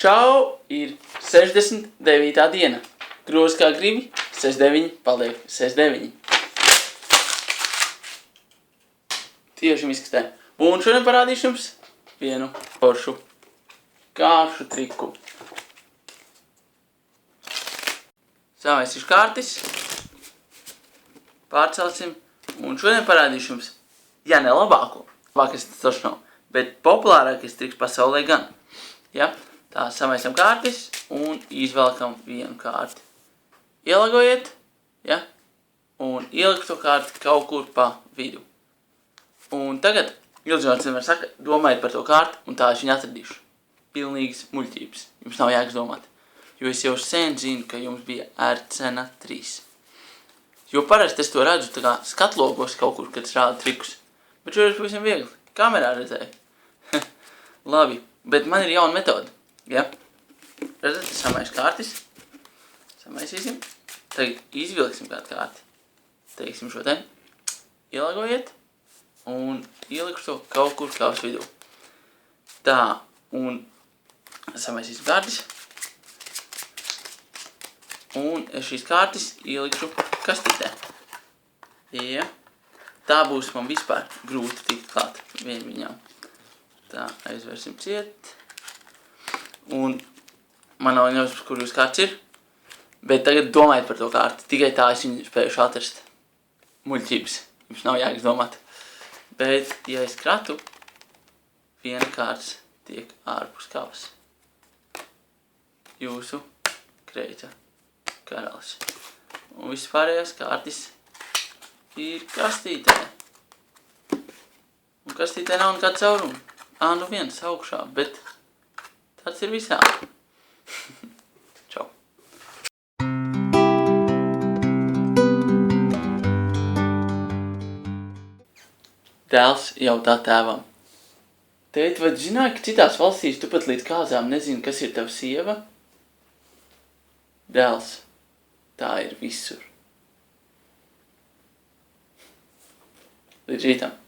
Čau, ir 69. diena. Grozi kā gribi, 69 paliek 69. Tieši miskastē. Un šodien parādīšu jums vienu foršu kāršu triku. Sāvēsim kārtis. Pārcelsim. Un šodien parādīšu jums, ja ne labāko, labākais tas taču nav, bet populārākais triks pasaulē gan. Ja? Tā samaisam kārtis un izvelkam vienu kārti. Ielagojiet, ja? Un ielikt to kārti kaut kur pa vidu. Un tagad, ilgzvārds vienmēr saka, domājiet par to kārti un tā es viņu atradīšu. Pilnīgas muļķības. Jums nav jēgas domāt. Jo es jau sen zinu, ka jums bija ērcena 3. Jo parasti es to redzu tā kā skatlogos kaut kur, kad es rādu trikus. Bet šoreiz pavisam viegli. Kamerā redzēju. Labi, bet man ir jauna metode. Ja? Redzat, samaišu kārtis. Samaisīsim. Tagad izvilksim kādu kārti. Teiksim šo te. Ielagojiet. Un ielikšu to kaut kur kavas vidū. Tā. Un samaisīsim kārtis. Un es šīs kārtis ielikšu kastītē. Ja. Tā būs man vispār grūti tikt klāt viņām. Tā, aizvērsim ciet. Un man nav nevis, kur jūs kārts ir. Bet tagad domājiet par to kārti. Tikai tā es viņu spējuši atrast. Muļķības. Jums nav jēgas domāt. Bet, ja es kratu, viena kārts tiek ārpus kavas. Jūsu kreica karalis. Un viss pārējās kārtis ir kastītē. Un kastītē nav nekāda cauruma. Nu viens augšā, bet tāds ir visā. Čau. Dēls jautā tēvam. Tēt, vai zināji, ka citās valstīs tu pat līdz kāzām nezini, kas ir tava sieva? Dēls, tā ir visur. Līdz rītam.